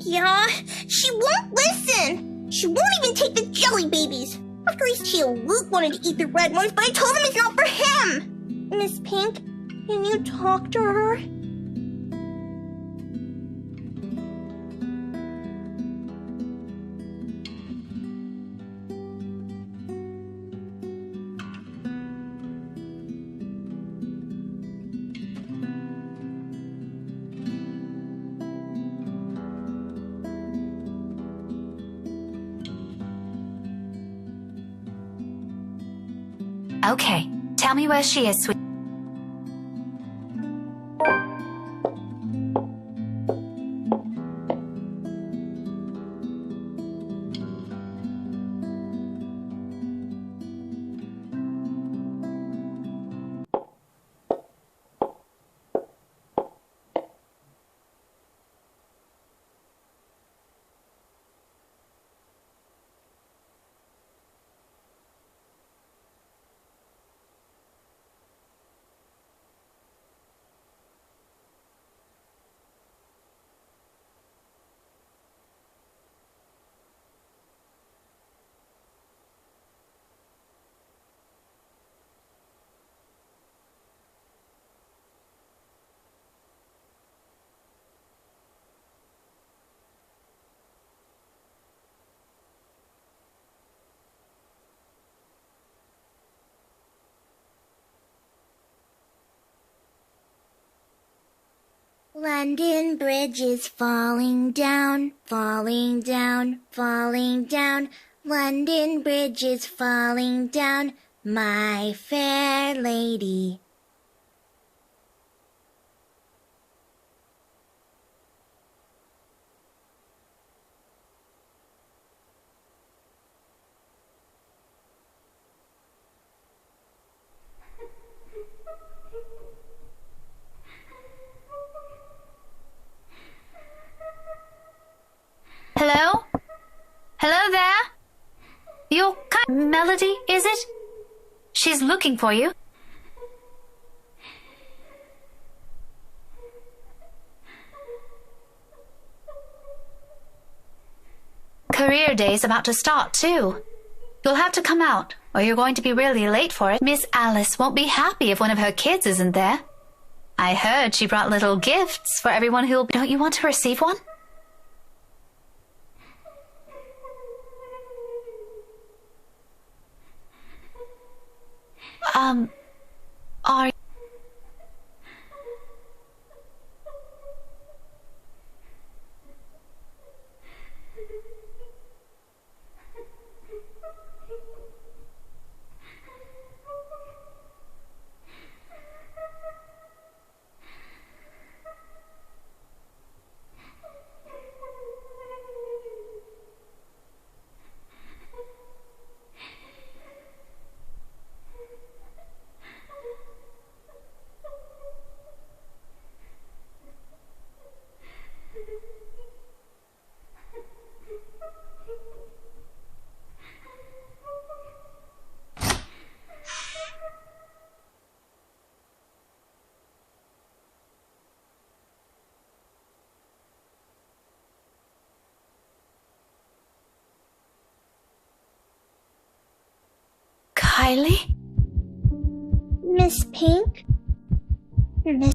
Yeah, she won't listen. She won't even take the jelly babies. After I see Luke wanted to eat the red ones, but I told him it's not for him. Miss Pink, can you talk to her? Okay, tell me where she is, sweet. London Bridge is falling down, falling down, falling down. London Bridge is falling down, my fair lady. Hello? Hello there? Your Melody, is it? She's looking for you. Career day's about to start, too. You'll have to come out, or you're going to be really late for it. Miss Alice won't be happy if one of her kids isn't there. I heard she brought little gifts for everyone who'll... Don't you want to receive one? Are... Kylie? Miss Pink? Miss...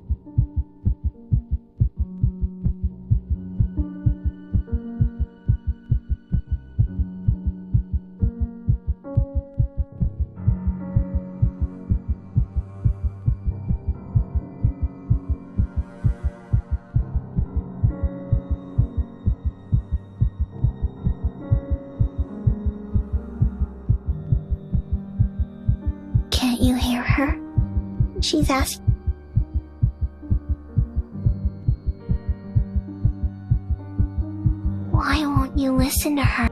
Can't you hear her? She's asking. Why won't you listen to her?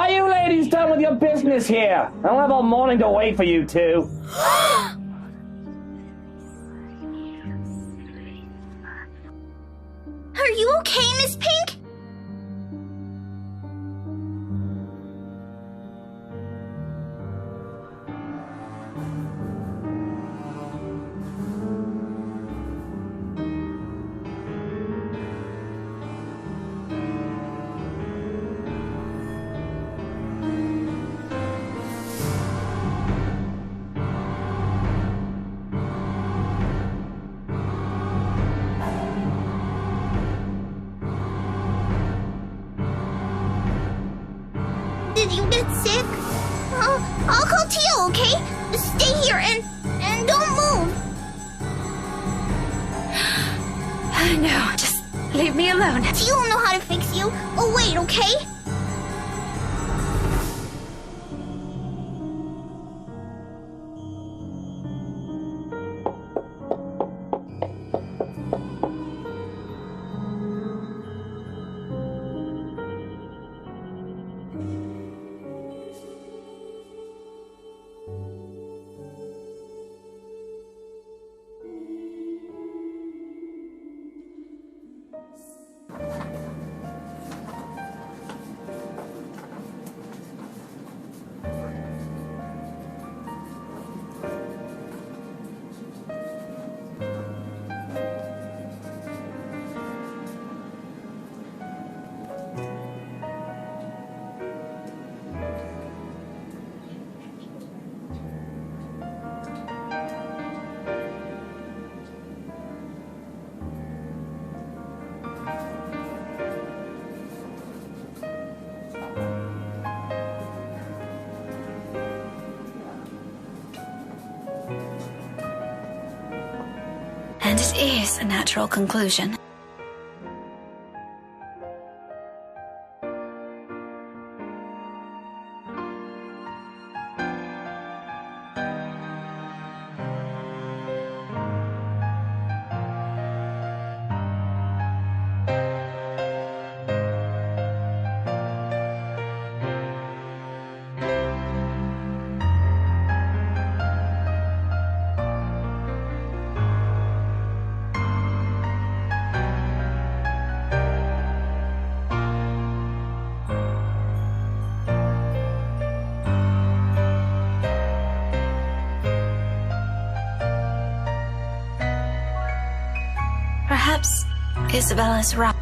Are you ladies done with your business here? I'll have all morning to wait for you two. Are you okay, Miss Pink? Did you get sick? I'll call Tio, okay? Stay here and don't move. No, just leave me alone. Tio will know how to fix you. Oh, wait, okay? And it is a natural conclusion. Perhaps Isabella's right.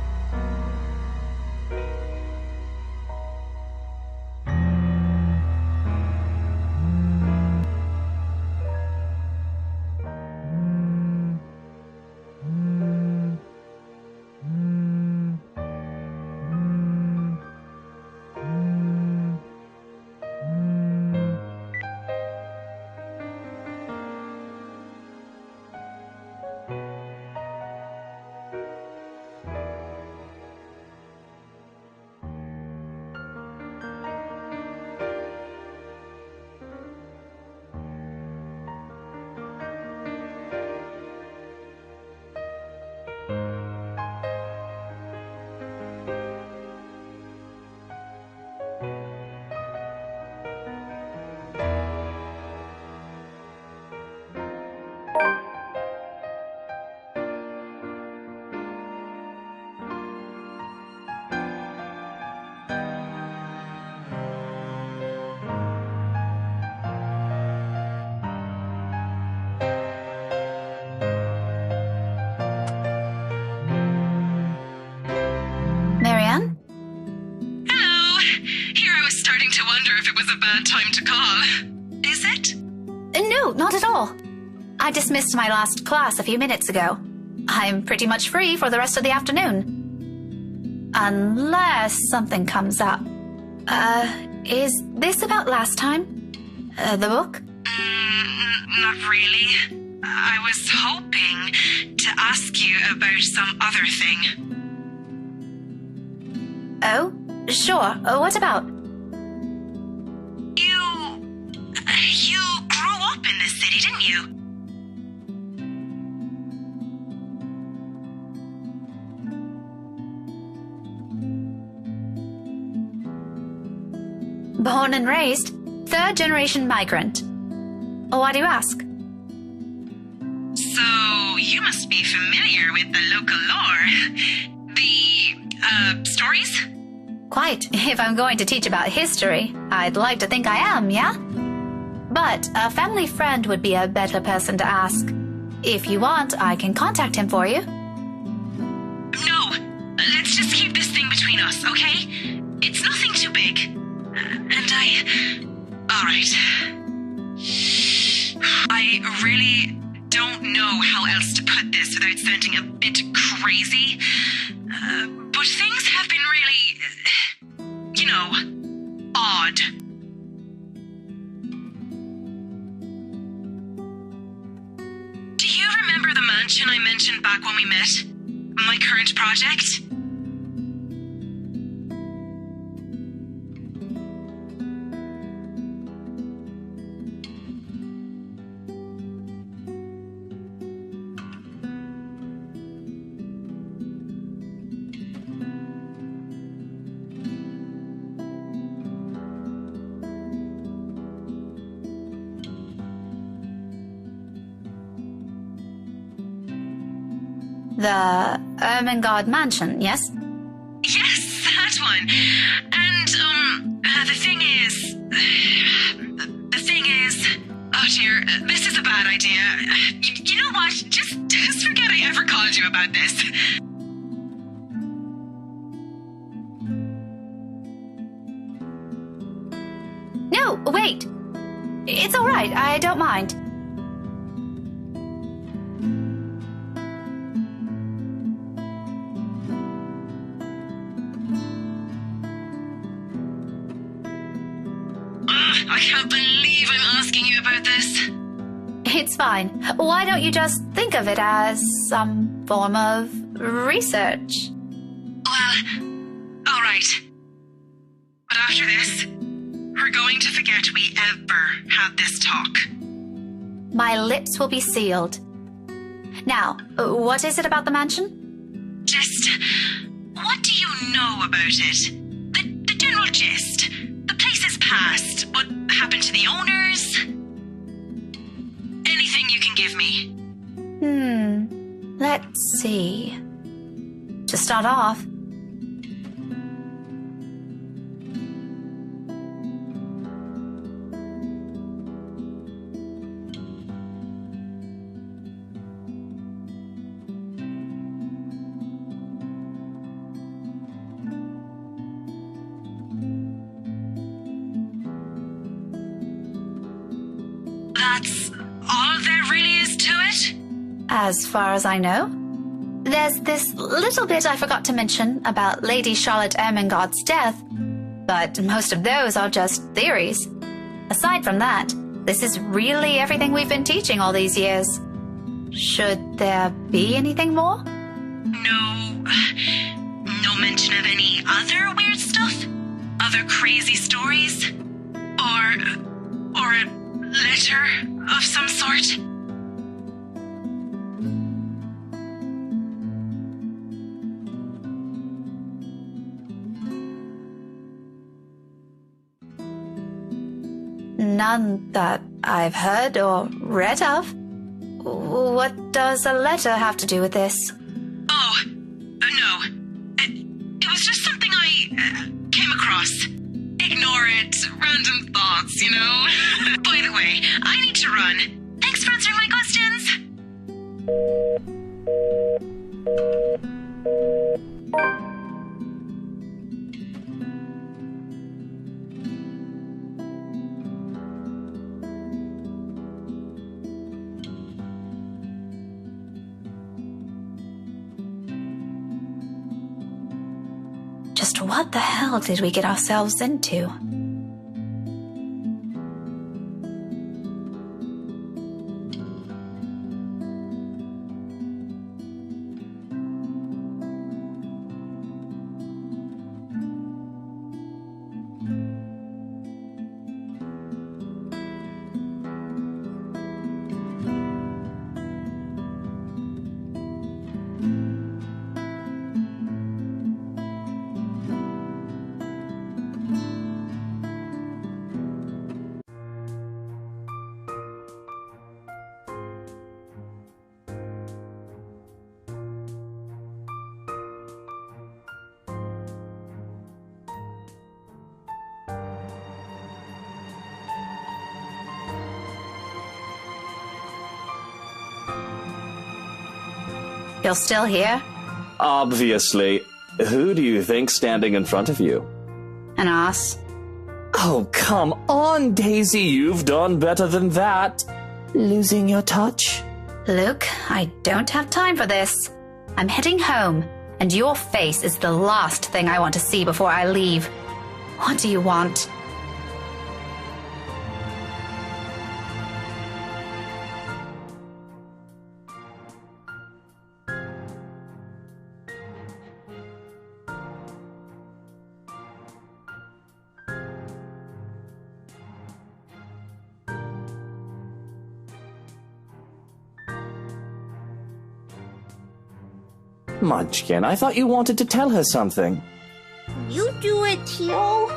Marianne? Hello! Here I was starting to wonder if it was a bad time to call. Is it? No, not at all. I dismissed my last class a few minutes ago. I'm pretty much free for the rest of the afternoon. Unless something comes up. Is this about last time? The book? Not really. I was hoping to ask you about some other thing. Oh, sure. What about? You grew up in this city, didn't you? Born and raised, third-generation migrant. Why do you ask? So, you must be familiar with the local lore. The, stories? Quite. If I'm going to teach about history, I'd like to think I am, yeah? But a family friend would be a better person to ask. If you want, I can contact him for you. No, let's just keep this thing between us, okay? It's nothing too big. Alright. I really don't know how else to put this without sounding a bit crazy. But things have been really, odd. Do you remember the mansion I mentioned back when we met? My current project? The Ermengarde Mansion, yes? Yes, that one. And, the thing is... Oh dear, this is a bad idea. You know what? Just forget I ever called you about this. No, wait. It's all right. I don't mind. I can't believe I'm asking you about this. It's fine. Why don't you just think of it as some form of research? Well, all right. But after this, we're going to forget we ever had this talk. My lips will be sealed. Now, what is it about the mansion? Just, what do you know about it? The general gist. The place is past. What happened to the owners? Anything you can give me. Let's see. To start off, That's all there really is to it? as far as I know, there's this little bit I forgot to mention about Lady Charlotte Ermengarde's death, but most of those are just theories. Aside from that, this is really everything we've been teaching all these years. Should there be anything more? No mention of any other weird stuff? Other crazy stories? Or a letter of some sort? None that I've heard or read of. What does a letter have to do with this? Oh, no. It was just something I came across. Ignore it. Random thoughts, you know? By the way, I need to run. Thanks for answering my questions. Just what the hell did we get ourselves into? You're still here? Obviously. Who do you think's standing in front of you? An ass. Oh, come on, Daisy. You've done better than that. Losing your touch? Luke, I don't have time for this. I'm heading home, and your face is the last thing I want to see before I leave. What do you want? Munchkin, I thought you wanted to tell her something. You do it, Teal.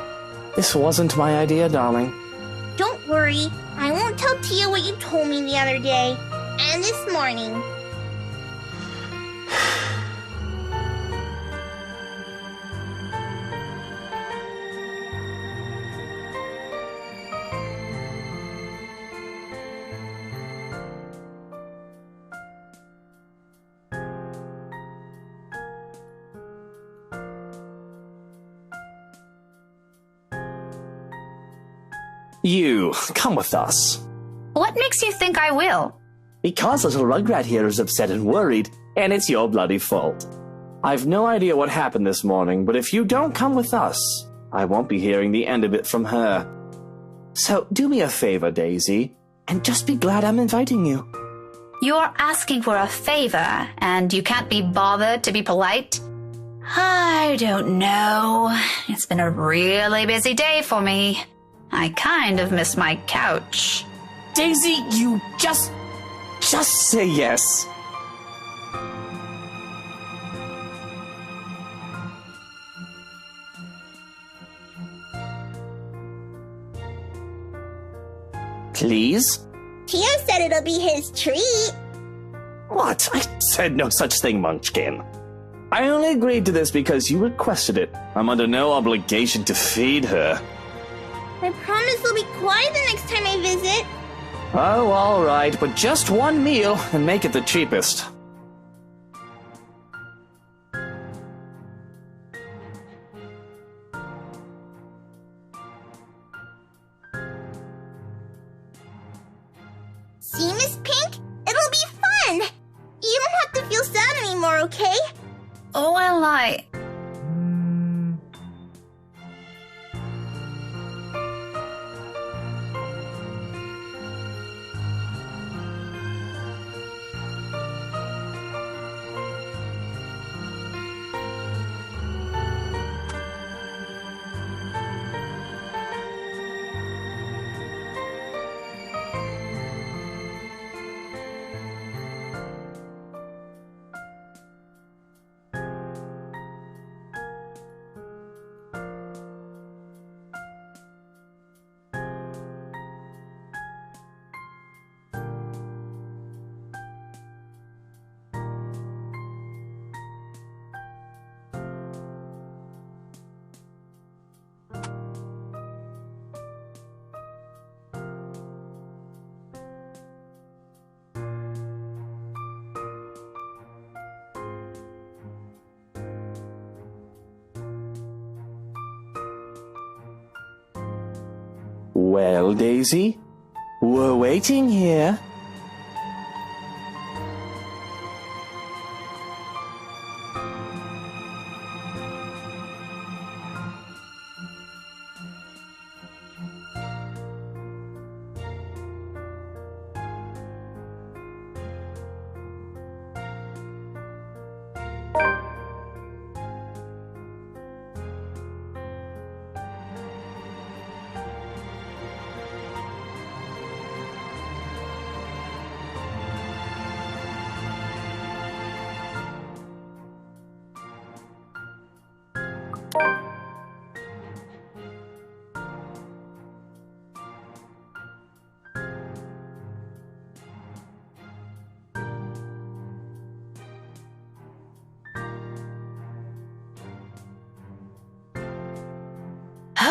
This wasn't my idea, darling. Don't worry. I won't tell Tia what you told me the other day. And this morning. You, come with us. What makes you think I will? Because little Rugrat here is upset and worried, and it's your bloody fault. I've no idea what happened this morning, but if you don't come with us, I won't be hearing the end of it from her. So do me a favor, Daisy, and just be glad I'm inviting you. You're asking for a favor, and you can't be bothered to be polite? I don't know. It's been a really busy day for me. I kind of miss my couch. Daisy, you just say yes. Please? Tia said it'll be his treat. What? I said no such thing, Munchkin. I only agreed to this because you requested it. I'm under no obligation to feed her. I promise we'll be quiet the next time I visit. Oh, all right, but just one meal and make it the cheapest. See, Miss Pink? It'll be fun. You don't have to feel sad anymore, okay? Oh, well, Well, Daisy, we're waiting here.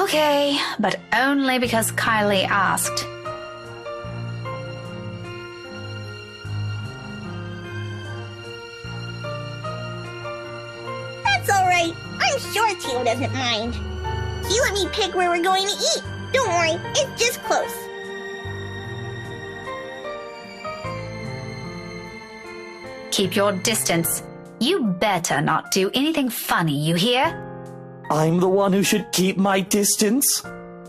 okay, but only because Kylie asked. sure Teal doesn't mind. He let me pick where we're going to eat. Don't worry, it's just close. Keep your distance. You better not do anything funny, you hear? I'm the one who should keep my distance.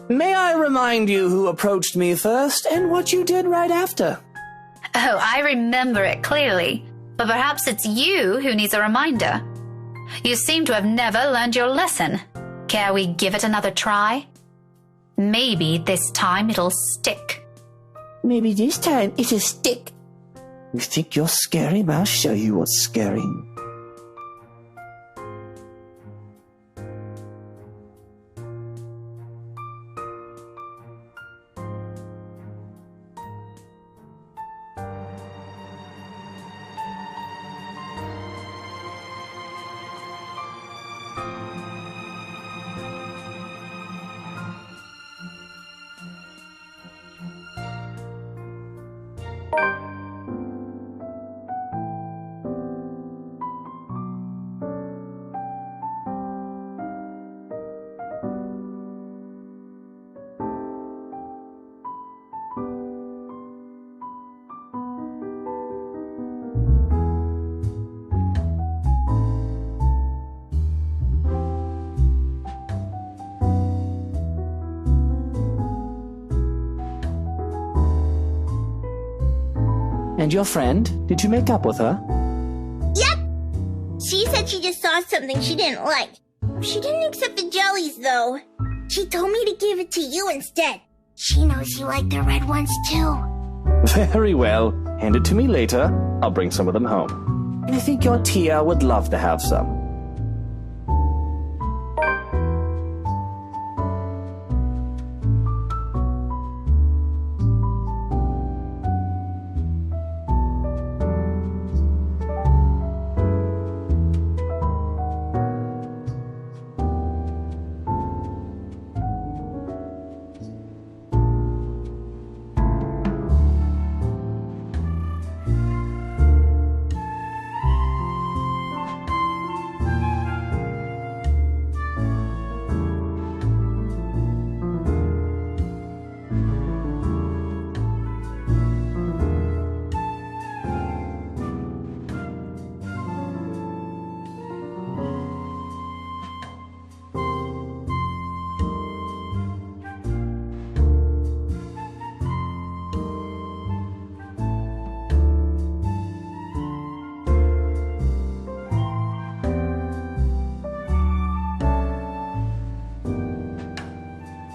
May I remind you who approached me first and what you did right after? Oh, I remember it clearly. But perhaps it's you who needs a reminder. You seem to have never learned your lesson. Care we give it another try? Maybe this time it'll stick. Maybe this time it'll stick. You think you're scary? I'll show you what's scary. And your friend? Did you make up with her? Yep. She said she just saw something she didn't like. She didn't accept the jellies, though. She told me to give it to you instead. She knows you like the red ones, too. Very well. Hand it to me later. I'll bring some of them home. And I think your Tia would love to have some.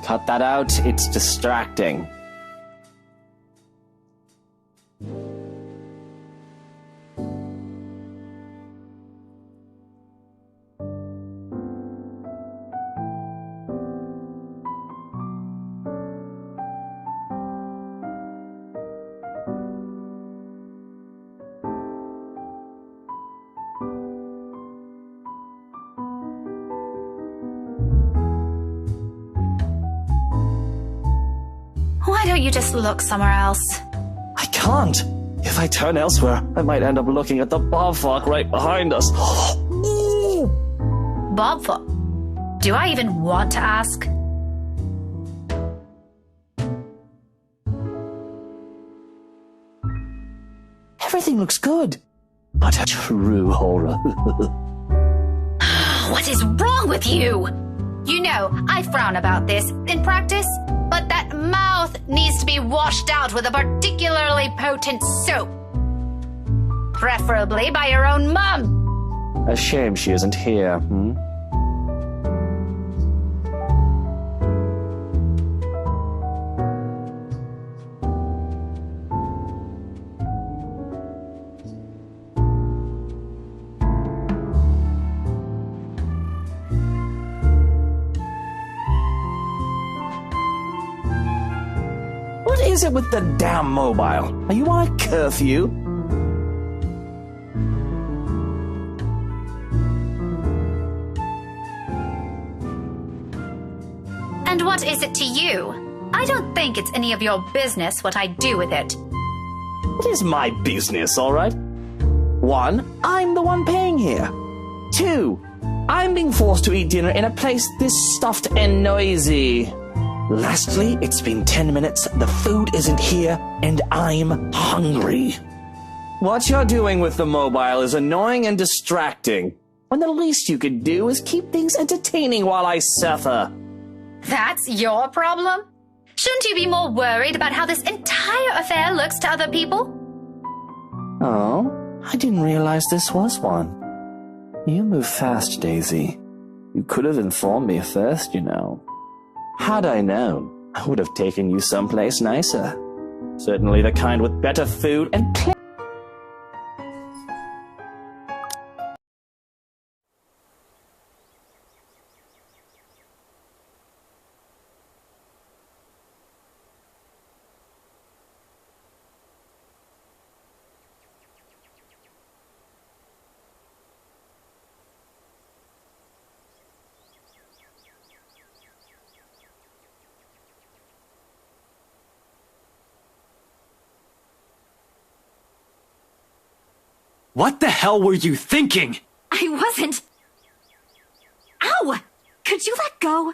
Cut that out, it's distracting. Why don't you just look somewhere else? I can't. If I turn elsewhere, I might end up looking at the bobfuck right behind us. Bobfuck? Do I even want to ask? Everything looks good. But a true horror. What is wrong with you? You know, I frown about this in practice, but that mouth needs to be washed out with a particularly potent soap. Preferably by your own mum. A shame she isn't here, hmm? What is it with the damn mobile? Are you on a curfew? And what is it to you? I don't think it's any of your business what I do with it. It is my business, all right? 1, I'm the one paying here. 2, I'm being forced to eat dinner in a place this stuffed and noisy. Lastly, it's been 10 minutes, the food isn't here, and I'm hungry. What you're doing with the mobile is annoying and distracting, when the least you could do is keep things entertaining while I suffer. That's your problem? Shouldn't you be more worried about how this entire affair looks to other people? Oh, I didn't realize this was one. You move fast, Daisy. You could have informed me first, you know. Had I known, I would have taken you someplace nicer. Certainly the kind with better food and What the hell were you thinking? I wasn't. Ow! Could you let go?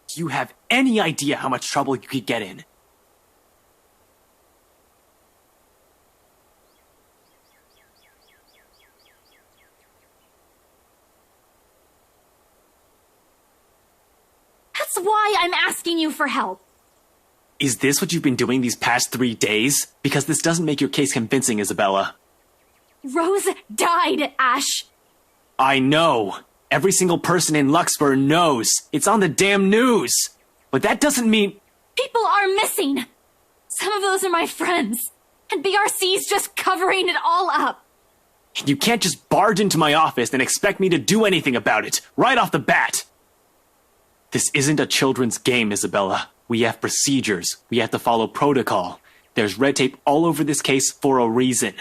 Do you have any idea how much trouble you could get in? That's why I'm asking you for help. Is this what you've been doing these past 3 days? Because this doesn't make your case convincing, Isabella. Rose died, Ash. I know. Every single person in Luxford knows. It's on the damn news. But that doesn't mean... People are missing. Some of those are my friends. And BRC's just covering it all up. You can't just barge into my office and expect me to do anything about it, right off the bat. This isn't a children's game, Isabella. We have procedures. We have to follow protocol. There's red tape all over this case for a reason.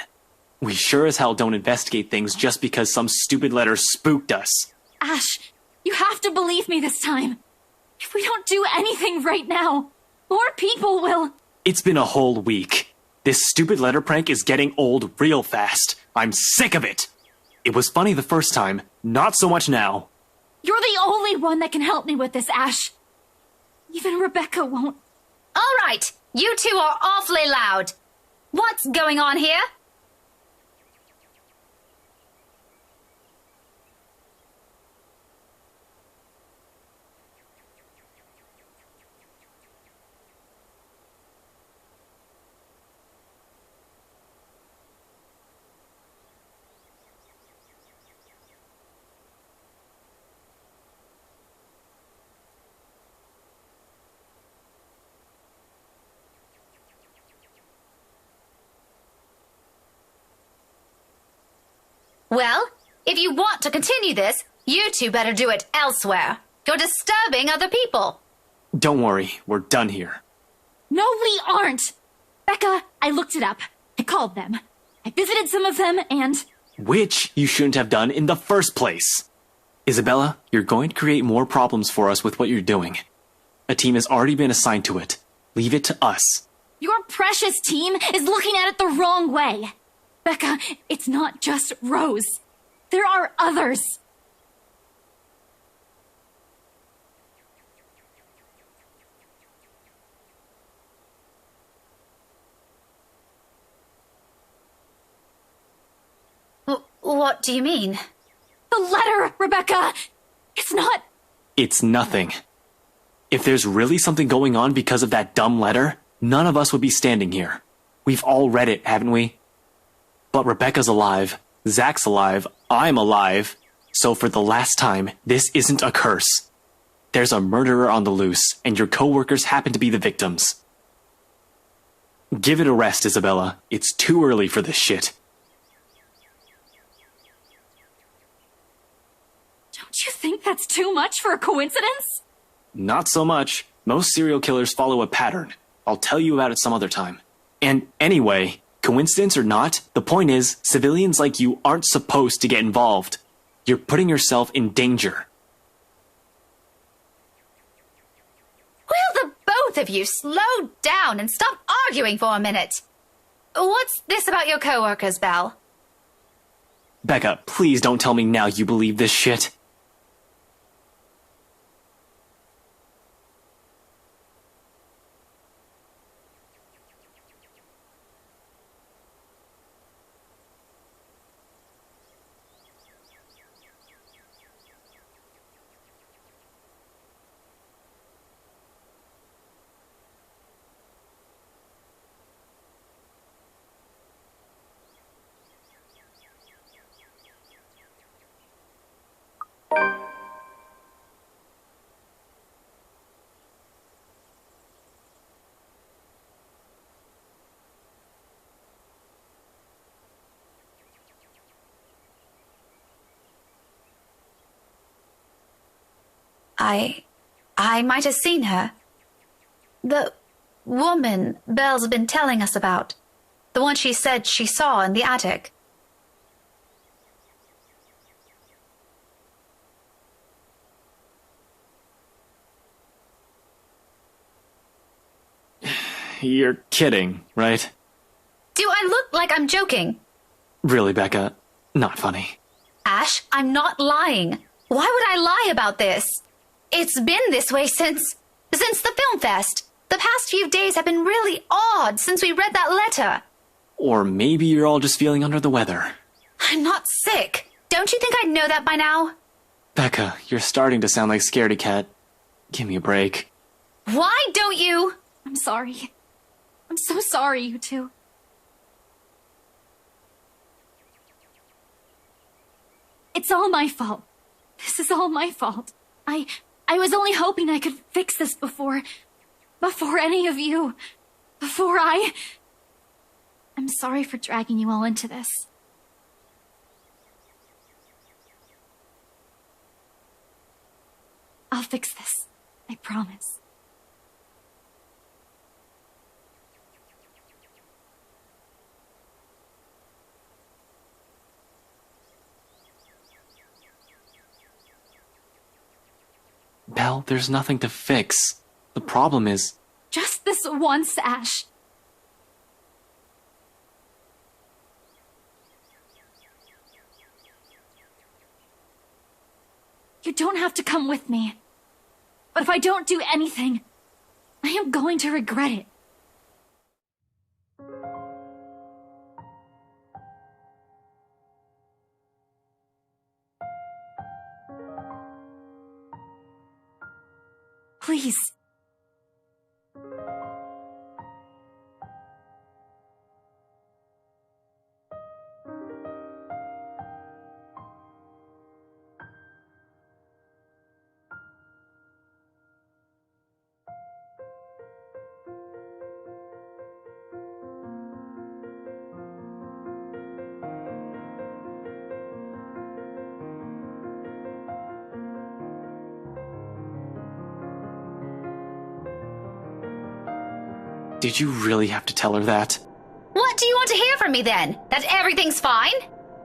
We sure as hell don't investigate things just because some stupid letter spooked us. Ash, you have to believe me this time. If we don't do anything right now, more people will... It's been a whole week. This stupid letter prank is getting old real fast. I'm sick of it. It was funny the first time, not so much now. You're the only one that can help me with this, Ash. Even Rebecca won't. All right, you two are awfully loud. What's going on here? Well, if you want to continue this, you two better do it elsewhere. You're disturbing other people. Don't worry, we're done here. No, we aren't. Becca, I looked it up. I called them. I visited some of them and... Which you shouldn't have done in the first place. Isabella, you're going to create more problems for us with what you're doing. A team has already been assigned to it. Leave it to us. Your precious team is looking at it the wrong way. Becca, it's not just Rose. There are others. What do you mean? The letter, Rebecca! It's not... It's nothing. If there's really something going on because of that dumb letter, none of us would be standing here. We've all read it, haven't we? But Rebecca's alive, Zach's alive, I'm alive. So for the last time, this isn't a curse. There's a murderer on the loose, and your coworkers happen to be the victims. Give it a rest, Isabella. It's too early for this shit. Don't you think that's too much for a coincidence? Not so much. Most serial killers follow a pattern. I'll tell you about it some other time. And anyway, coincidence or not, the point is, civilians like you aren't supposed to get involved. You're putting yourself in danger. Will the both of you slow down and stop arguing for a minute? What's this about your coworkers, Belle? Becca, please don't tell me now you believe this shit. I might have seen her. The woman Belle's been telling us about. The one she said she saw in the attic. You're kidding, right? Do I look like I'm joking? Really, Becca? Not funny. Ash, I'm not lying. Why would I lie about this? It's been this way since the film fest. The past few days have been really odd since we read that letter. Or maybe you're all just feeling under the weather. I'm not sick. Don't you think I'd know that by now? Becca, you're starting to sound like Scaredy Cat. Give me a break. Why don't you? I'm sorry. I'm so sorry, you two. It's all my fault. This is all my fault. I was only hoping I could fix this before any of you. I'm sorry for dragging you all into this. I'll fix this. I promise. Belle, there's nothing to fix. The problem is... Just this once, Ash. You don't have to come with me. But if I don't do anything, I am going to regret it. Please. Did you really have to tell her that? What do you want to hear from me then? That everything's fine?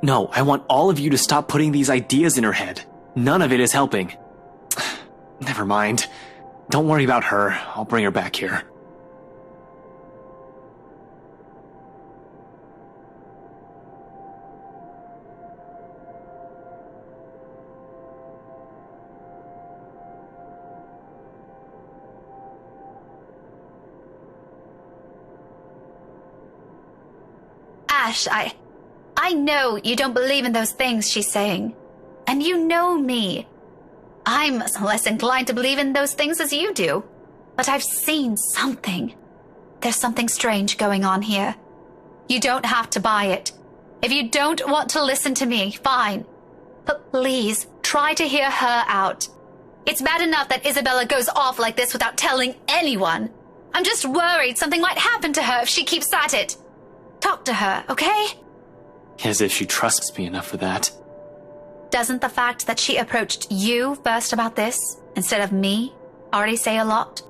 No, I want all of you to stop putting these ideas in her head. None of it is helping. Never mind. Don't worry about her. I'll bring her back here. Ash, I know you don't believe in those things she's saying. And you know me. I'm less inclined to believe in those things as you do. But I've seen something. There's something strange going on here. You don't have to buy it. If you don't want to listen to me, fine. But please, try to hear her out. It's bad enough that Isabella goes off like this without telling anyone. I'm just worried something might happen to her if she keeps at it. Talk to her, okay? As if she trusts me enough for that. Doesn't the fact that she approached you first about this, instead of me, already say a lot?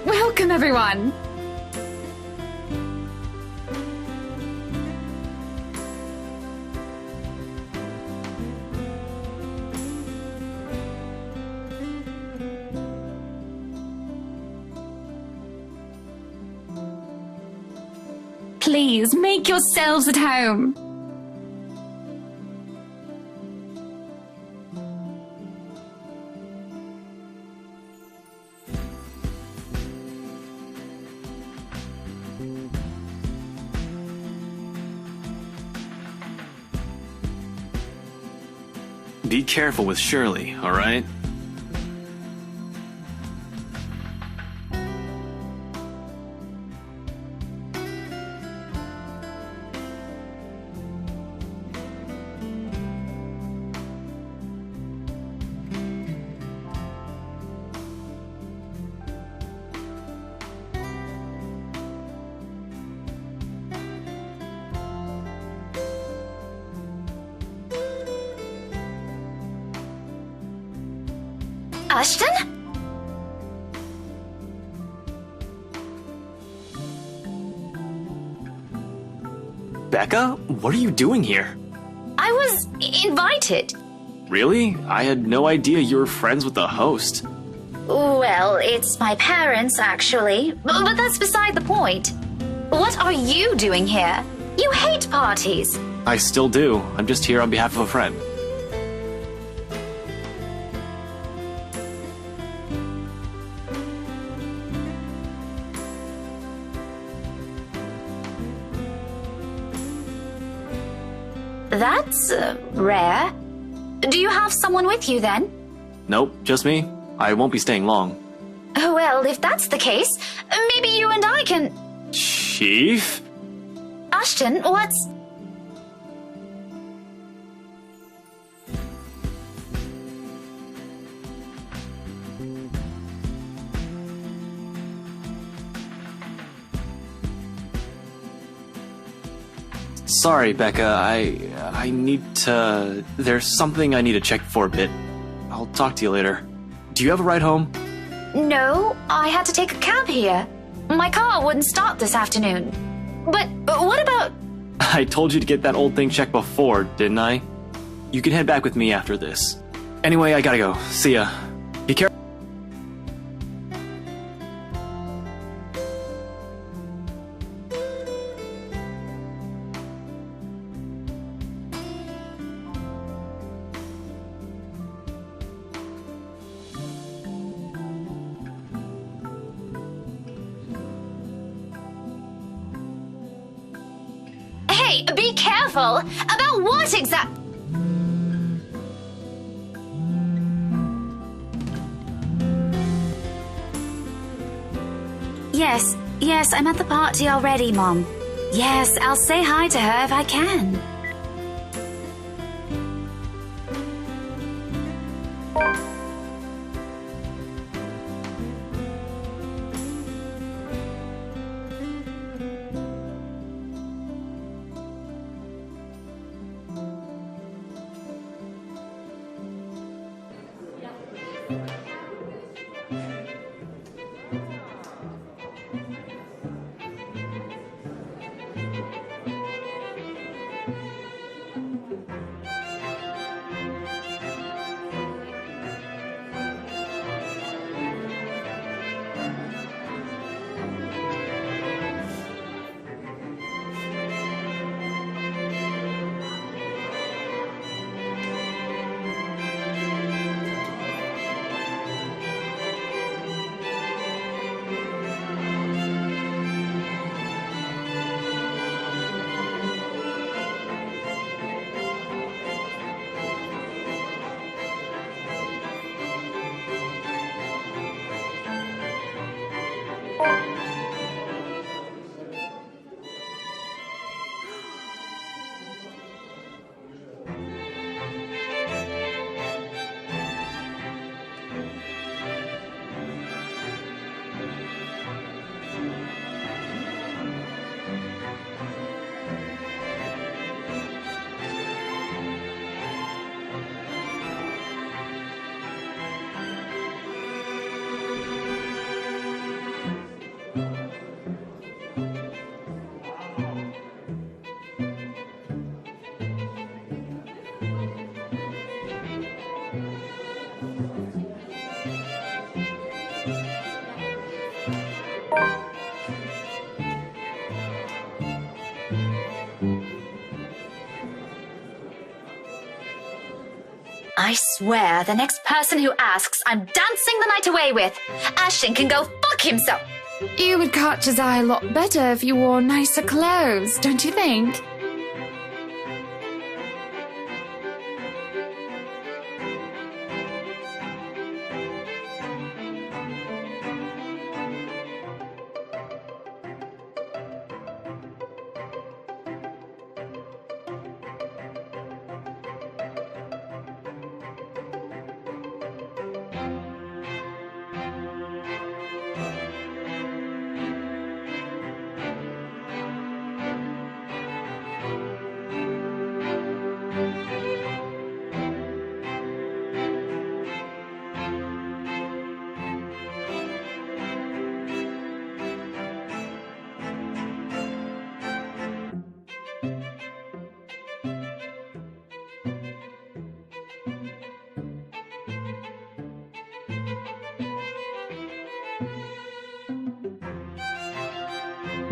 Welcome everyone. Please make yourselves at home. Be careful with Shirley, alright? Ashton? Becca? What are you doing here? I was invited. Really? I had no idea you were friends with the host. Well, it's my parents, actually. But that's beside the point. What are you doing here? You hate parties. I still do. I'm just here on behalf of a friend. That's rare. Do you have someone with you then? Nope, just me. I won't be staying long. Well, if that's the case, maybe you and I can... Chief? Ashton, what's... Sorry, Becca. I need to... There's something I need to check for a bit. I'll talk to you later. Do you have a ride home? No, I had to take a cab here. My car wouldn't start this afternoon. But what about... I told you to get that old thing checked before, didn't I? You can head back with me after this. Anyway, I gotta go. See ya. Be careful. Be careful! About what exact... Yes, I'm at the party already, Mom. Yes, I'll say hi to her if I can. I swear, the next person who asks, I'm dancing the night away with. Ashton can go fuck himself. You would catch his eye a lot better if you wore nicer clothes, don't you think?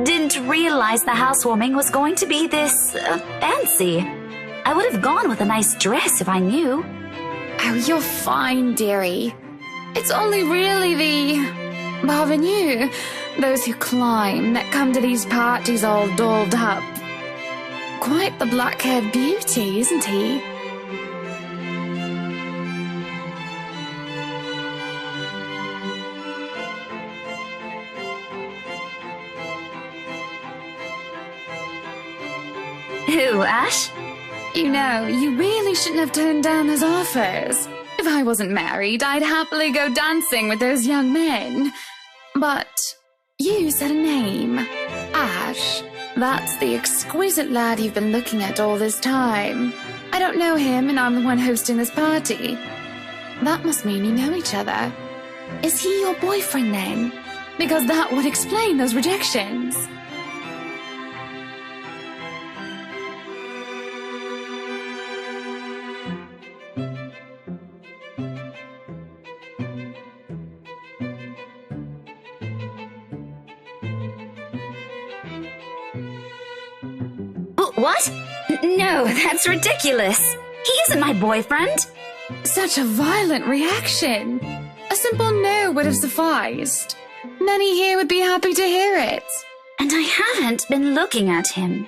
Didn't realize the housewarming was going to be this fancy. I would have gone with a nice dress if I knew. Oh, you're fine, dearie. It's only really the parvenus, those who climb, that come to these parties all dolled up. Quite the black-haired beauty, isn't he? Who, Ash? You know, you really shouldn't have turned down those offers. If I wasn't married, I'd happily go dancing with those young men. But you said a name. Ash. That's the exquisite lad you've been looking at all this time. I don't know him, and I'm the one hosting this party. That must mean you know each other. Is he your boyfriend, then? Because that would explain those rejections. What? No, that's ridiculous. He isn't my boyfriend. Such a violent reaction. A simple no would have sufficed. Many here would be happy to hear it. And I haven't been looking at him.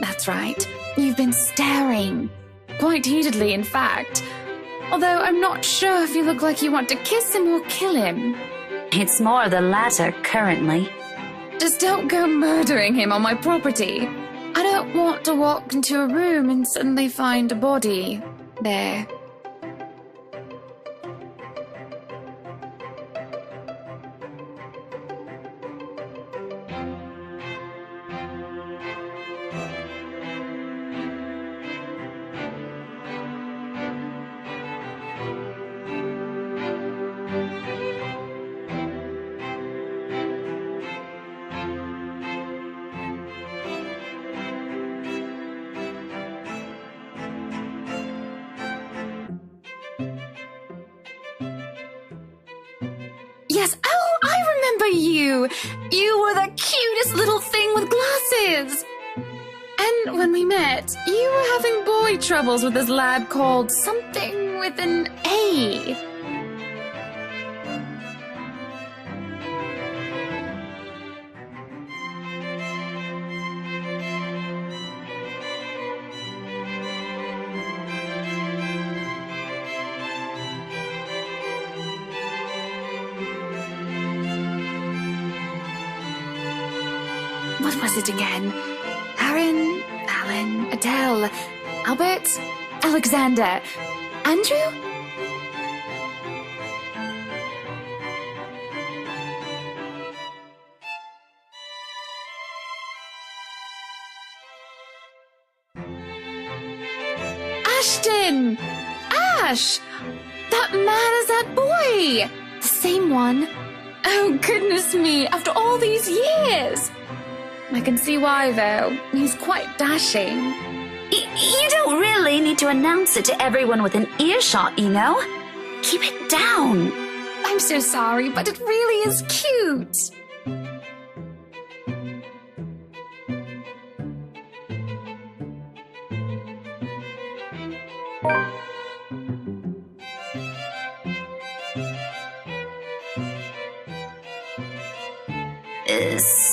That's right. You've been staring. Quite heatedly, in fact. Although I'm not sure if you look like you want to kiss him or kill him. It's more the latter currently. Just don't go murdering him on my property. I don't want to walk into a room and suddenly find a body there. Yes, oh, I remember you! You were the cutest little thing with glasses! And when we met, you were having boy troubles with this lad called something with an A. What was it again? Aaron, Alan, Adele, Albert, Alexander, Andrew? Ashton! Ash! That man is that boy! The same one. Oh, goodness me, after all these years! I can see why, though. He's quite dashing. You don't really need to announce it to everyone with an earshot, you know? Keep it down. I'm so sorry, but it really is cute.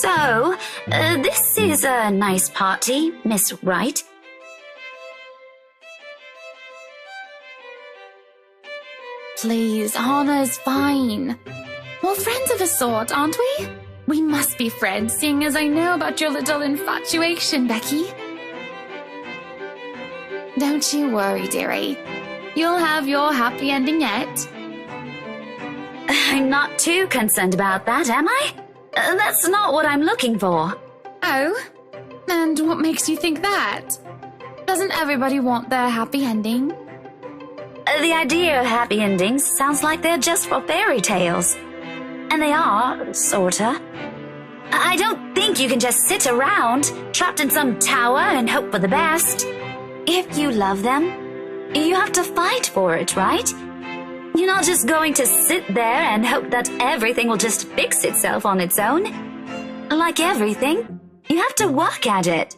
So, this is a nice party, Miss Wright. Please, Anna's fine. We're friends of a sort, aren't we? We must be friends, seeing as I know about your little infatuation, Becky. Don't you worry, dearie. You'll have your happy ending yet. I'm not too concerned about that, am I? That's not what I'm looking for. Oh? And what makes you think that? Doesn't everybody want their happy ending? The idea of happy endings sounds like they're just for fairy tales. And they are, sorta. I don't think you can just sit around, trapped in some tower and hope for the best. If you love them, you have to fight for it, right? You're not just going to sit there and hope that everything will just fix itself on its own. Like everything, you have to work at it.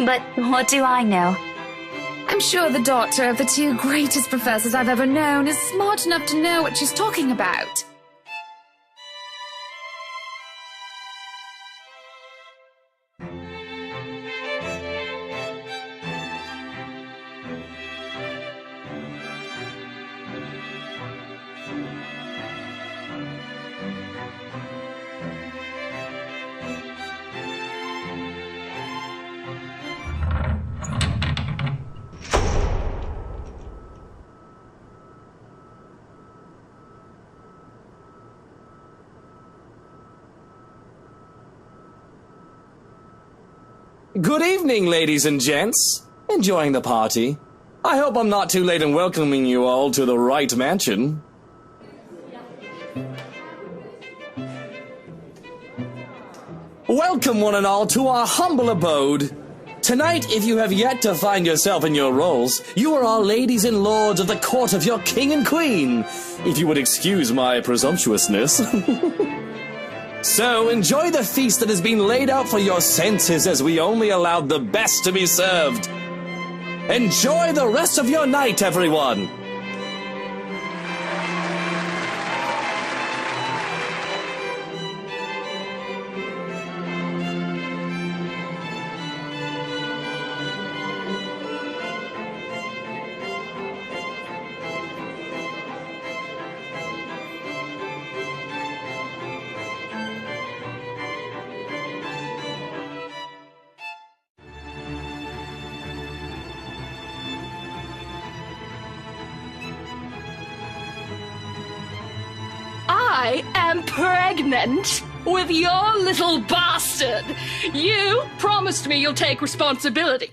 But what do I know? I'm sure the daughter of the two greatest professors I've ever known is smart enough to know what she's talking about. Good evening, ladies and gents. Enjoying the party? I hope I'm not too late in welcoming you all to the right mansion. Welcome one and all to our humble abode. Tonight, if you have yet to find yourself in your roles, you are all ladies and lords of the court of your king and queen, if you would excuse my presumptuousness. So, enjoy the feast that has been laid out for your senses as we only allowed the best to be served. Enjoy the rest of your night, everyone! I am pregnant with your little bastard. You promised me you'll take responsibility.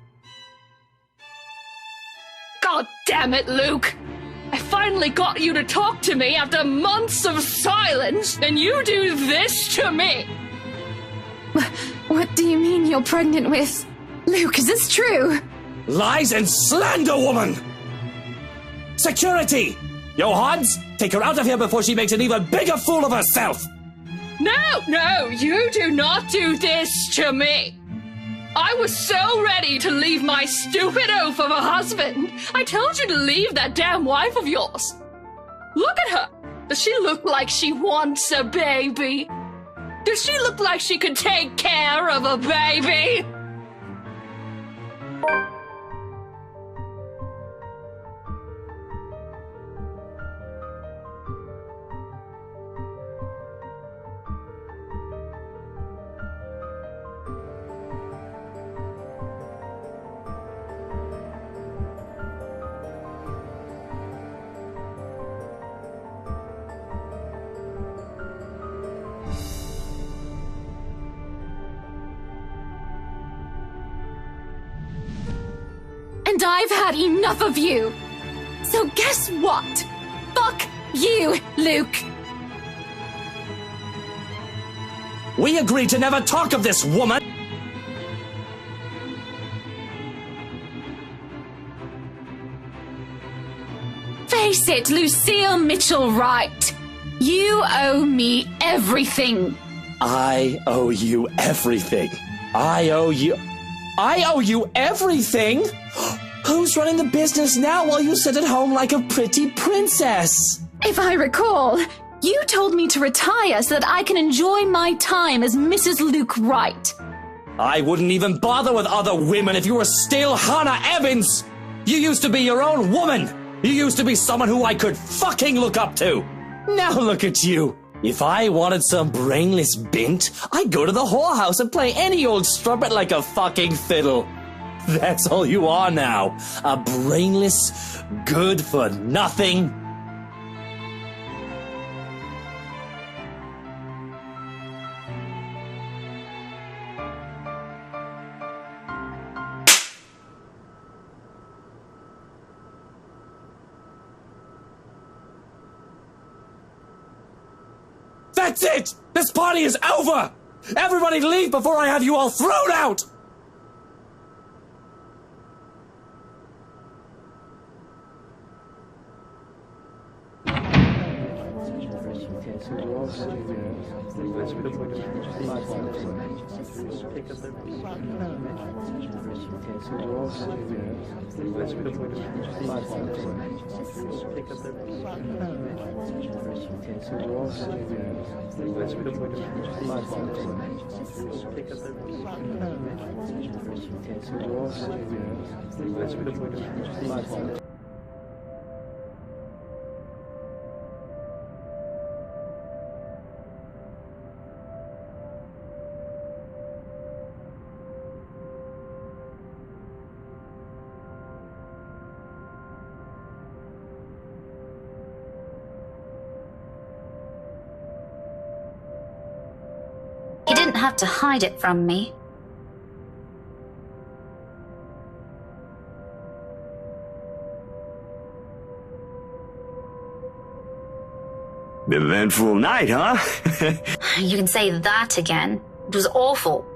God damn it, Luke. I finally got you to talk to me after months of silence, and you do this to me. What do you mean you're pregnant with? Luke, is this true? Lies and slander, woman! Security! Johans, take her out of here before she makes an even bigger fool of herself! No, you do not do this to me. I was so ready to leave my stupid oaf of a husband. I told you to leave that damn wife of yours. Look at her. Does she look like she wants a baby? Does she look like she could take care of a baby? And I've had enough of you. So guess what? Fuck you, Luke. We agreed to never talk of this, woman! Face it, Lucille Mitchell-Wright. You owe me everything. I owe you everything. I owe you everything? Who's running the business now while you sit at home like a pretty princess? If I recall, you told me to retire so that I can enjoy my time as Mrs. Luke Wright. I wouldn't even bother with other women if you were still Hannah Evans! You used to be your own woman! You used to be someone who I could fucking look up to! Now look at you! If I wanted some brainless bint, I'd go to the whorehouse and play any old strumpet like a fucking fiddle. That's all you are now. A brainless, good-for-nothing... That's it! This party is over! Everybody leave before I have you all thrown out! You didn't have to hide it from me. Eventful night, huh? You can say that again. It was awful.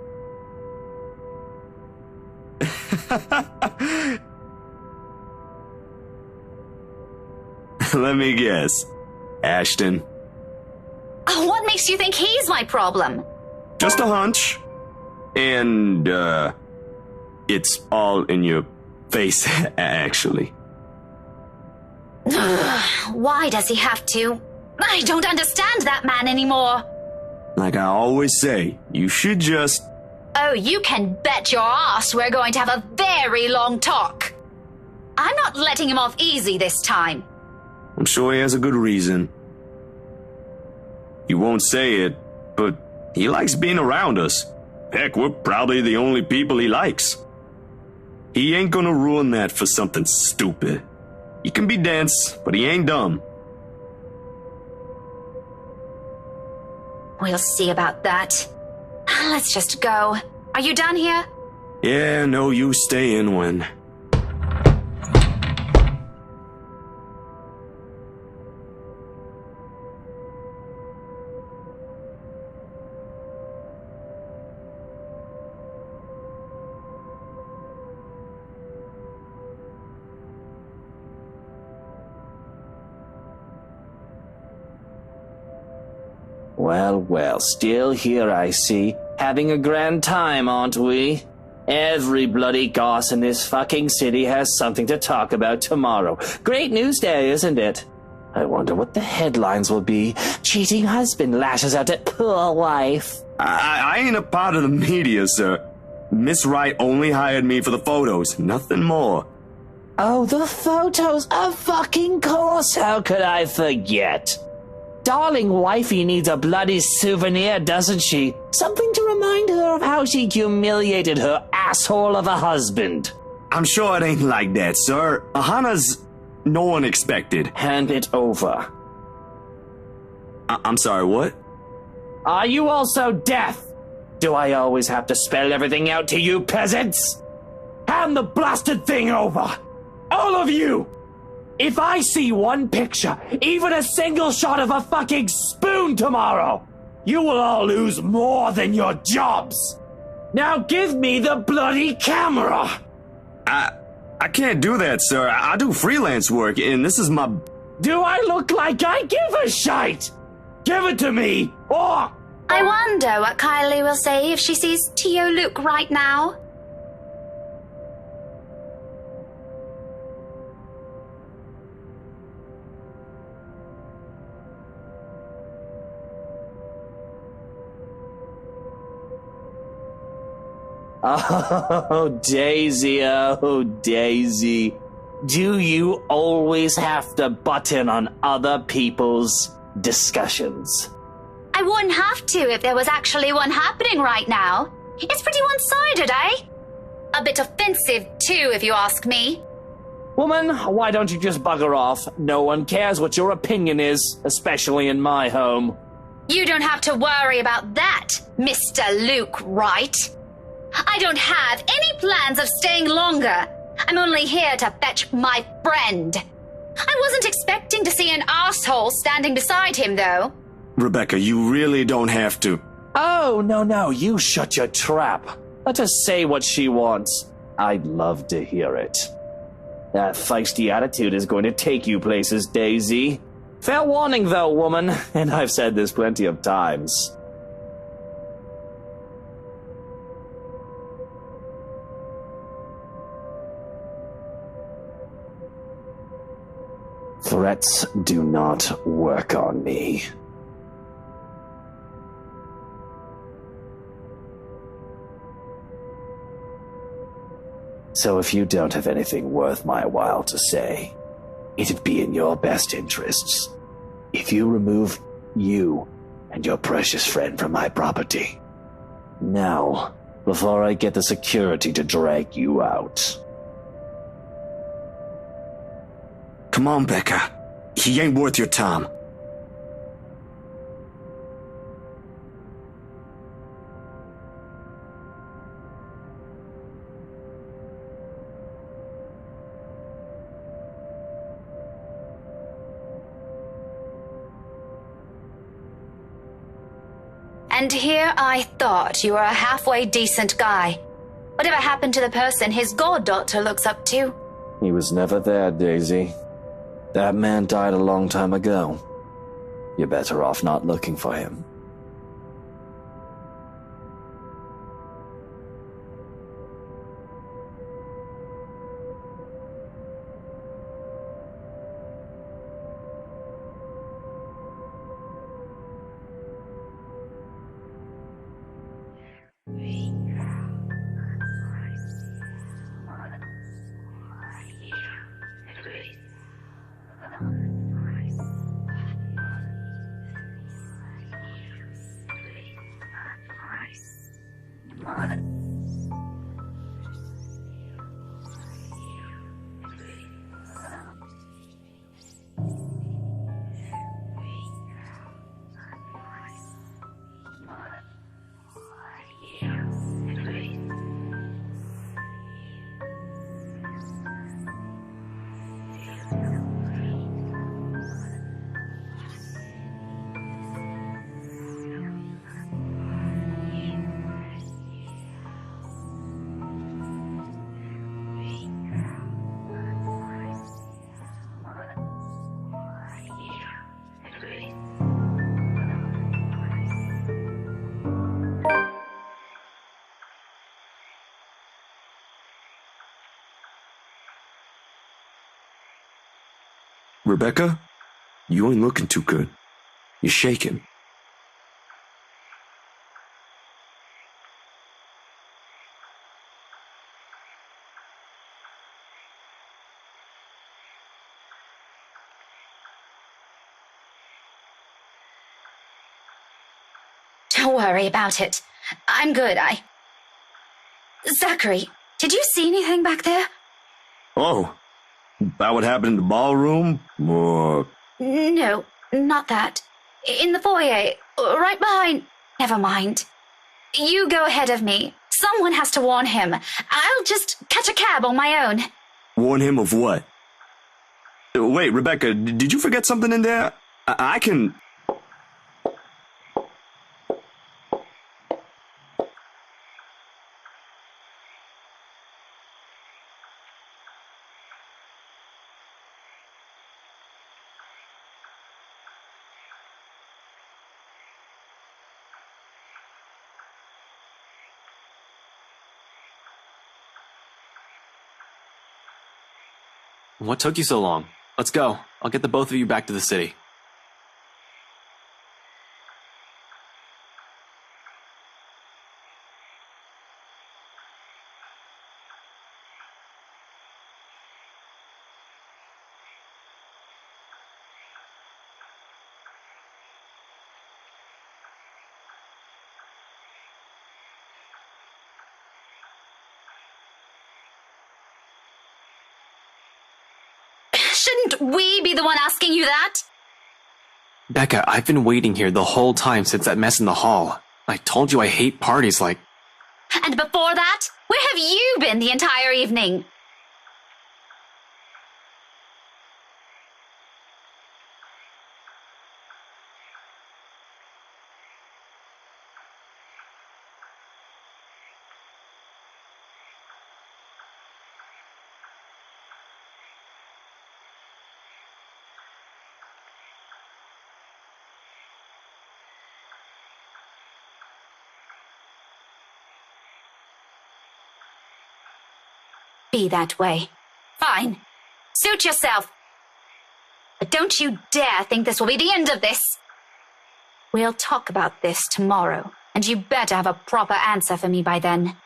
Let me guess. Ashton. What makes you think he's my problem? Just a hunch. And, it's all in your face, actually. Why does he have to? I don't understand that man anymore. Like I always say, you should just... Oh, you can bet your ass we're going to have a very long talk. I'm not letting him off easy this time. I'm sure he has a good reason. He won't say it, but he likes being around us. Heck, we're probably the only people he likes. He ain't gonna ruin that for something stupid. He can be dense, but he ain't dumb. We'll see about that. Let's just go. Are you done here? Yeah, no use staying when... Well, well, still here, I see. Having a grand time, aren't we? Every bloody goss in this fucking city has something to talk about tomorrow. Great news day, isn't it? I wonder what the headlines will be. Cheating husband lashes out at poor wife. I ain't a part of the media, sir. Miss Wright only hired me for the photos, nothing more. Oh, the photos, of fucking course, how could I forget? Darling wifey needs a bloody souvenir, doesn't she? Something to remind her of how she humiliated her asshole of a husband. I'm sure it ain't like that, sir. Ahana's no one expected. Hand it over. I'm sorry, what? Are you also deaf? Do I always have to spell everything out to you peasants? Hand the blasted thing over! All of you! If I see one picture, even a single shot of a fucking spoon tomorrow, you will all lose more than your jobs. Now give me the bloody camera! I can't do that, sir. I do freelance work, and this is my... Do I look like I give a shite? Give it to me, or... I wonder what Kylie will say if she sees Tio Luke right now. Oh, Daisy, oh, Daisy. Do you always have to butt in on other people's discussions? I wouldn't have to if there was actually one happening right now. It's pretty one-sided, eh? A bit offensive, too, if you ask me. Woman, why don't you just bugger off? No one cares what your opinion is, especially in my home. You don't have to worry about that, Mr. Luke Wright. I don't have any plans of staying longer. I'm only here to fetch my friend. I wasn't expecting to see an asshole standing beside him, though. Rebecca, you really don't have to. Oh, no, you shut your trap. Let her say what she wants. I'd love to hear it. That feisty attitude is going to take you places, Daisy. Fair warning, though, woman, and I've said this plenty of times. Threats do not work on me. So if you don't have anything worth my while to say, it'd be in your best interests if you remove you and your precious friend from my property. Now, before I get the security to drag you out. Come on, Becca. He ain't worth your time. And here I thought you were a halfway decent guy. Whatever happened to the person his goddaughter looks up to? He was never there, Daisy. That man died a long time ago. You're better off not looking for him. Rebecca, you ain't looking too good. You're shaking. Don't worry about it. I'm good, Zachary, did you see anything back there? Oh, about what happened in the ballroom? Or... No, not that. In the foyer, right behind... Never mind. You go ahead of me. Someone has to warn him. I'll just catch a cab on my own. Warn him of what? Wait, Rebecca, did you forget something in there? I can... What took you so long? Let's go. I'll get the both of you back to the city. Shouldn't we be the one asking you that? Becca, I've been waiting here the whole time since that mess in the hall. I told you I hate parties like... And before that, where have you been the entire evening? Be that way. Fine. Suit yourself. But don't you dare think this will be the end of this. We'll talk about this tomorrow, and you better have a proper answer for me by then.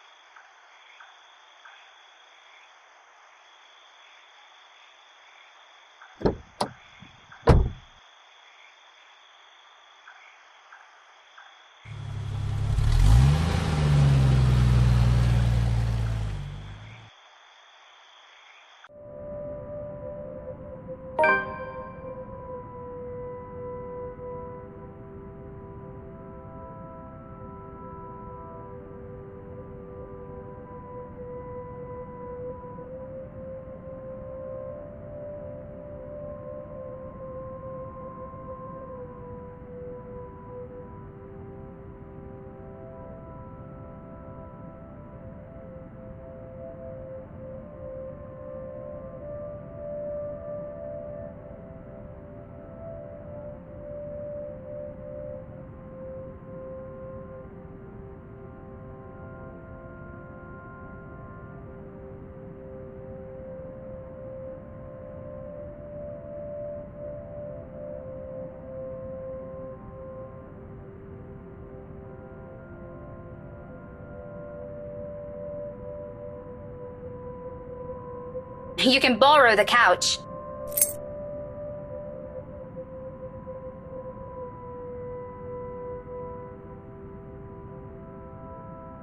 You can borrow the couch.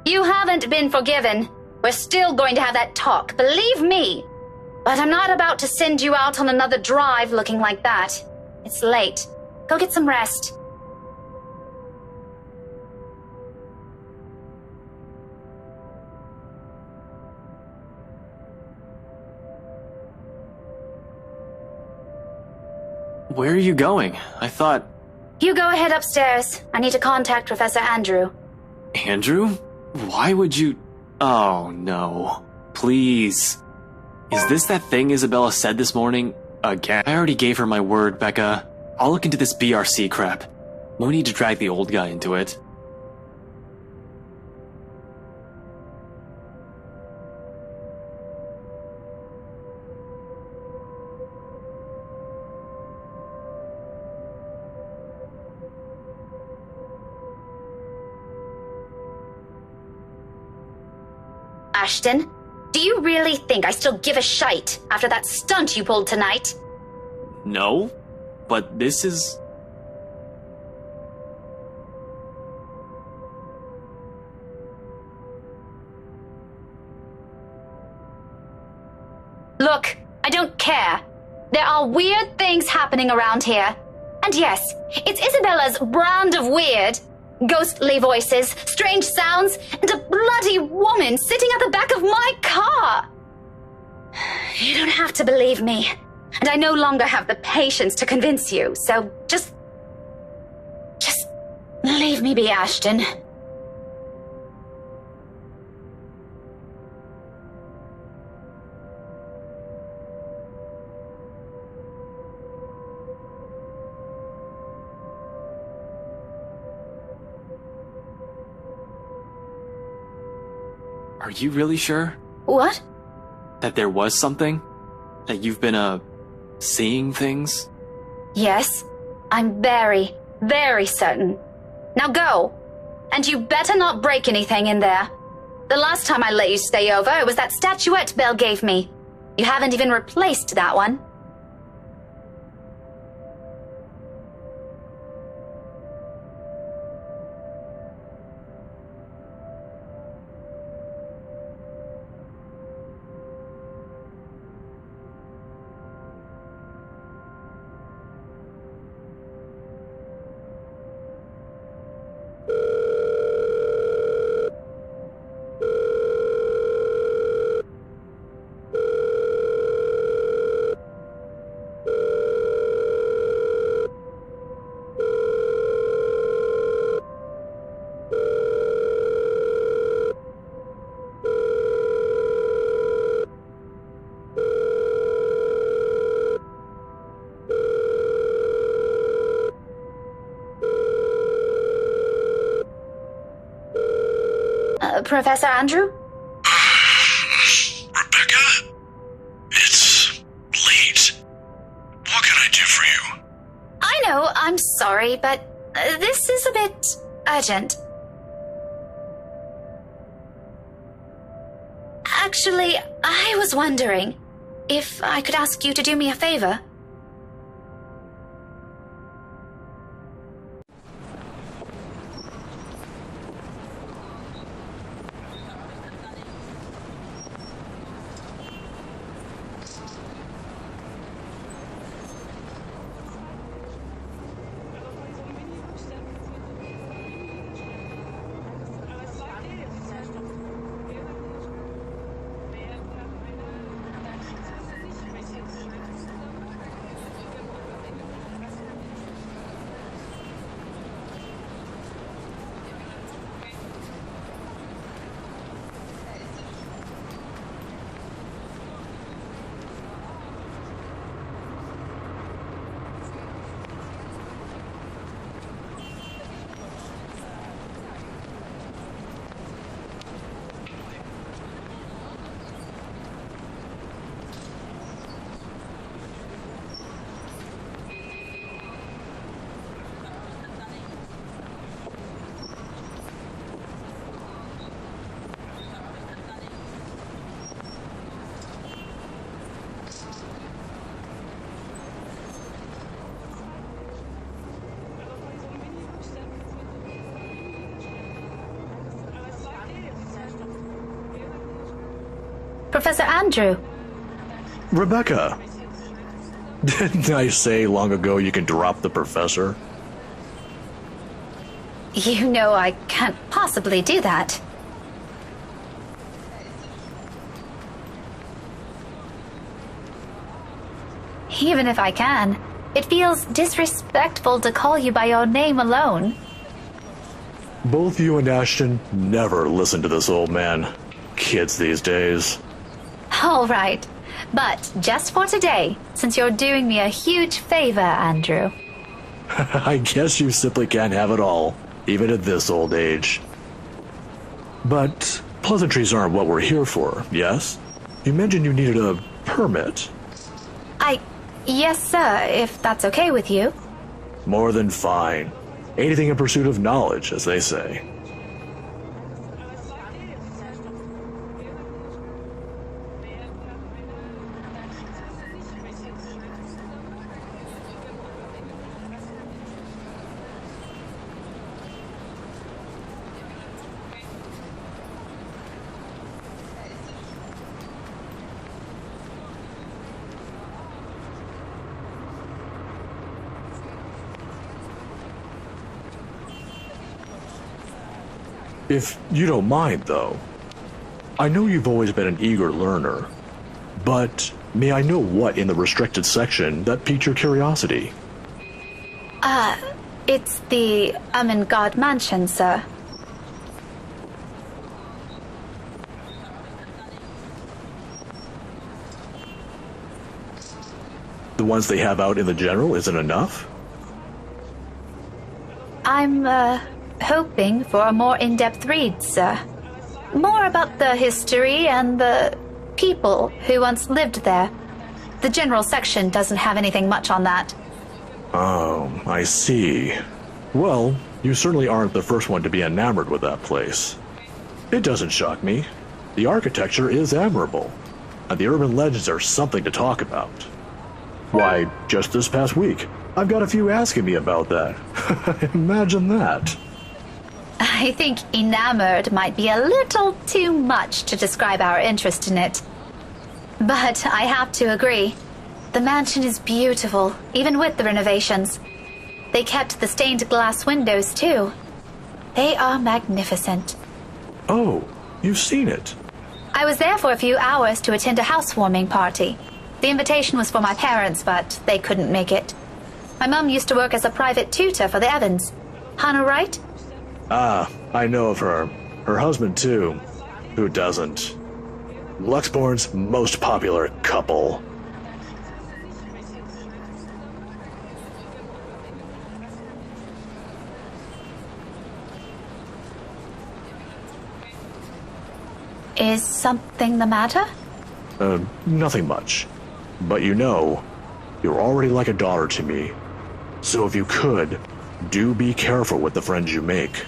You haven't been forgiven. We're still going to have that talk, believe me. But I'm not about to send you out on another drive looking like that. It's late. Go get some rest. Where are you going? I thought... You go ahead upstairs. I need to contact Professor Andrew. Andrew? Why would you... Oh, no. Please. Is this that thing Isabella said this morning? Again? I already gave her my word, Becca. I'll look into this BRC crap. No need to drag the old guy into it. Ashton, do you really think I still give a shite after that stunt you pulled tonight? No, but this is... Look, I don't care. There are weird things happening around here. And yes, it's Isabella's brand of weird. Ghostly voices, strange sounds, and a bloody woman sitting at the back of my car. You don't have to believe me. And I no longer have the patience to convince you, so just leave me be, Ashton. Are you really sure? What? That there was something? That you've been, seeing things? Yes, I'm very, very certain. Now go. And you better not break anything in there. The last time I let you stay over, it was that statuette Belle gave me. You haven't even replaced that one. Professor Andrew? Rebecca? It's late. What can I do for you? I know, I'm sorry, but this is a bit urgent. Actually, I was wondering if I could ask you to do me a favor. Professor Andrew. Rebecca! Didn't I say long ago you can drop the professor? You know I can't possibly do that. Even if I can, it feels disrespectful to call you by your name alone. Both you and Ashton never listen to this old man. Kids these days. All right, but just for today, since you're doing me a huge favor, Andrew. I guess you simply can't have it all, even at this old age. But pleasantries aren't what we're here for, yes? You mentioned you needed a permit. Yes, sir, if that's okay with you. More than fine. Anything in pursuit of knowledge, as they say. If you don't mind, though, I know you've always been an eager learner, but may I know what in the restricted section that piqued your curiosity? It's the Ermengarde Mansion, sir. The ones they have out in the general isn't enough? I'm, hoping for a more in-depth read, sir. More about the history and the people who once lived there. The general section doesn't have anything much on that. Oh, I see. Well, you certainly aren't the first one to be enamored with that place. It doesn't shock me. The architecture is admirable, and the urban legends are something to talk about. Why, just this past week, I've got a few asking me about that. Imagine that. I think enamored might be a little too much to describe our interest in it. But I have to agree. The mansion is beautiful, even with the renovations. They kept the stained glass windows, too. They are magnificent. Oh, you've seen it. I was there for a few hours to attend a housewarming party. The invitation was for my parents, but they couldn't make it. My mum used to work as a private tutor for the Evans. Hannah Wright? Ah, I know of her. Her husband, too. Who doesn't? Luxbourne's most popular couple. Is something the matter? Nothing much. But you know, you're already like a daughter to me. So if you could, do be careful with the friends you make.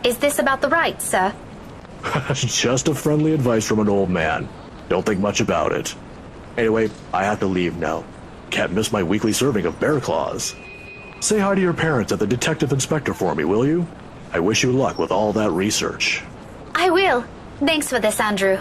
Is this about the rights, sir? Just a friendly advice from an old man. Don't think much about it. Anyway, I have to leave now. Can't miss my weekly serving of bear claws. Say hi to your parents at the detective inspector for me, will you? I wish you luck with all that research. I will. Thanks for this, Andrew.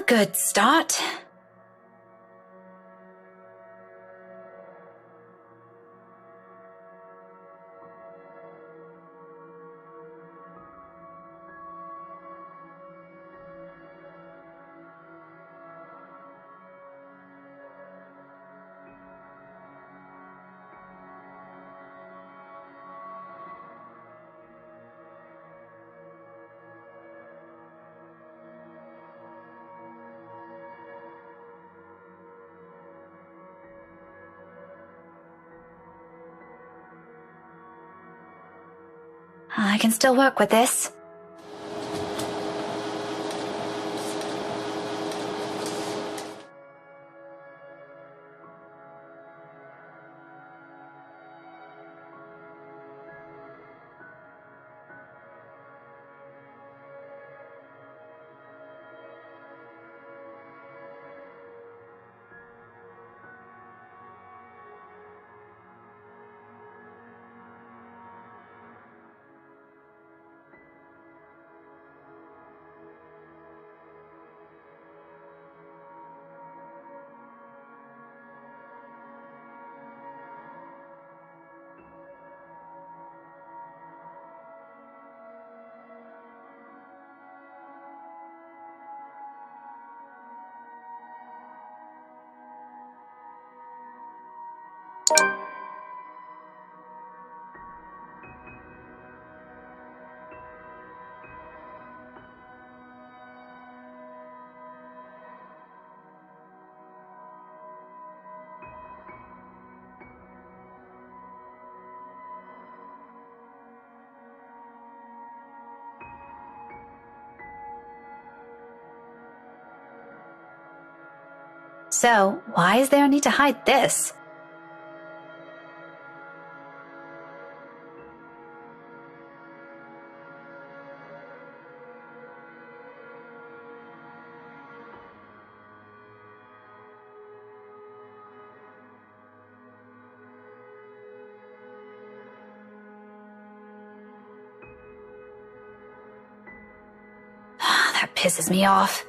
good start. I can still work with this. So, why is there a need to hide this? That pisses me off.